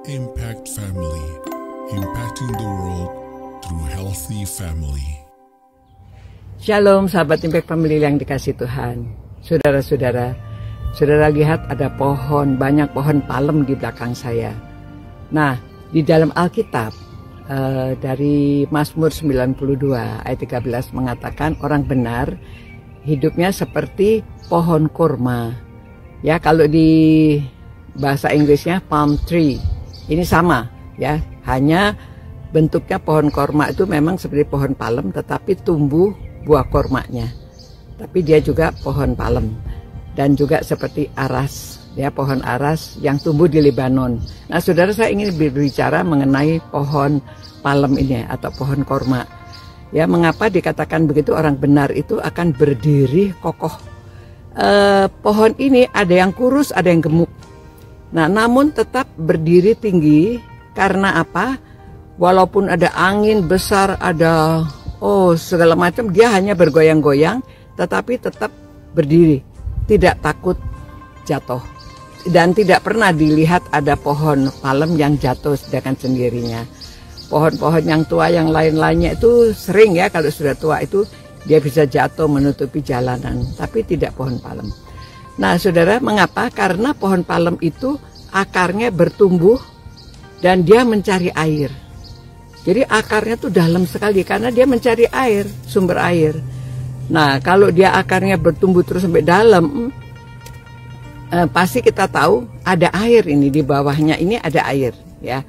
Impact Family, impacting the world through healthy family. Shalom sahabat Impact Family yang dikasih Tuhan. Saudara-saudara, saudara lihat ada pohon, banyak pohon palem di belakang saya. Nah, di dalam Alkitab dari Mazmur 92 ayat 13 mengatakan orang benar hidupnya seperti pohon kurma. Ya, kalau di bahasa Inggrisnya palm tree. Ini sama ya, hanya bentuknya pohon korma itu memang seperti pohon palem tetapi tumbuh buah kormanya. Tapi dia juga pohon palem dan juga seperti aras ya, pohon aras yang tumbuh di Lebanon. Nah, saudara, saya ingin berbicara mengenai pohon palem ini atau pohon korma. Ya, mengapa dikatakan begitu? Orang benar itu akan berdiri kokoh. Pohon ini ada yang kurus, ada yang gemuk. Nah, namun tetap berdiri tinggi karena apa? Walaupun ada angin besar, ada segala macam, dia hanya bergoyang-goyang, tetapi tetap berdiri, tidak takut jatuh. Dan tidak pernah dilihat ada pohon palem yang jatuh dengan sendirinya. Pohon-pohon yang tua yang lain-lainnya itu sering ya, kalau sudah tua itu dia bisa jatuh menutupi jalanan, tapi tidak pohon palem. Nah, saudara, mengapa? Karena pohon palem itu akarnya bertumbuh dan dia mencari air. Jadi akarnya tuh dalam sekali karena dia mencari air, sumber air. Nah, kalau dia akarnya bertumbuh terus sampai dalam, pasti kita tahu ada air ini di bawahnya, ini ada air ya.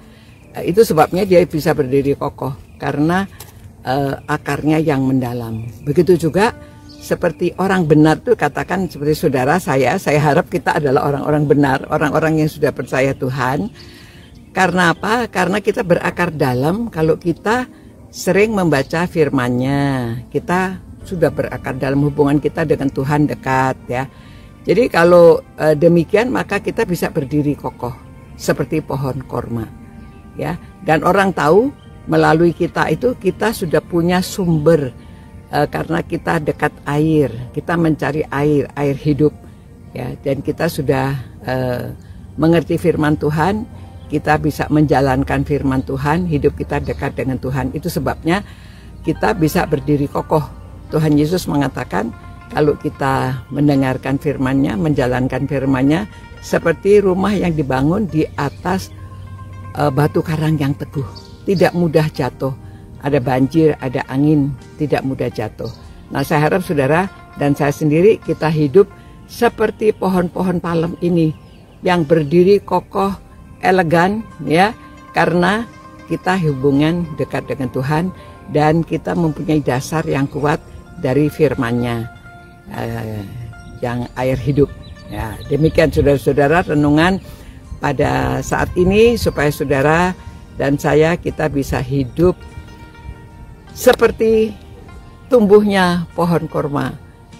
Itu sebabnya dia bisa berdiri kokoh karena akarnya yang mendalam. Begitu juga seperti orang benar tuh, katakan seperti saudara saya harap kita adalah orang-orang benar, orang-orang yang sudah percaya Tuhan. Karena apa? Karena kita berakar dalam kalau kita sering membaca firman-Nya. Kita sudah berakar dalam, hubungan kita dengan Tuhan dekat ya. Jadi kalau demikian maka kita bisa berdiri kokoh seperti pohon korma ya. Dan orang tahu melalui kita itu kita sudah punya sumber. Karena kita dekat air, kita mencari air hidup ya, dan kita sudah mengerti firman Tuhan, kita bisa menjalankan firman Tuhan, hidup kita dekat dengan Tuhan. Itu sebabnya kita bisa berdiri kokoh. Tuhan Yesus mengatakan kalau kita mendengarkan firman-Nya, menjalankan firman-Nya, seperti rumah yang dibangun di atas batu karang yang teguh, tidak mudah jatuh. Ada banjir, ada angin, tidak mudah jatuh. Nah, saya harap saudara dan saya sendiri kita hidup seperti pohon-pohon palem ini yang berdiri kokoh, elegan ya, karena kita hubungan dekat dengan Tuhan dan kita mempunyai dasar yang kuat dari firman-Nya yang air hidup. Ya, demikian saudara-saudara renungan pada saat ini supaya saudara dan saya kita bisa hidup seperti tumbuhnya pohon korma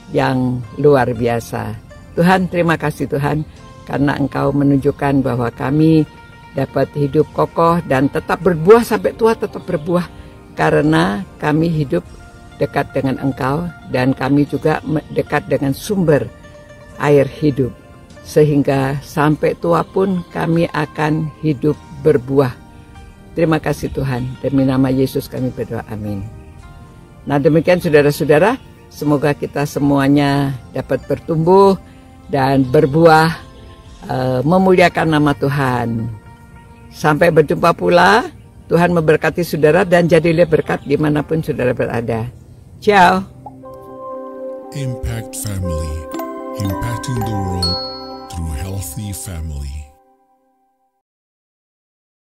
yang luar biasa. Tuhan, terima kasih Tuhan, karena Engkau menunjukkan bahwa kami dapat hidup kokoh dan tetap berbuah sampai tua, tetap berbuah karena kami hidup dekat dengan Engkau dan kami juga dekat dengan sumber air hidup. Sehingga sampai tua pun kami akan hidup berbuah. Terima kasih Tuhan, demi nama Yesus kami berdoa, amin. Nah, demikian saudara-saudara, semoga kita semuanya dapat bertumbuh dan berbuah, memuliakan nama Tuhan. Sampai berjumpa pula, Tuhan memberkati saudara dan jadilah berkat dimanapun saudara berada. Ciao. Impact Family, impacting the world through healthy family.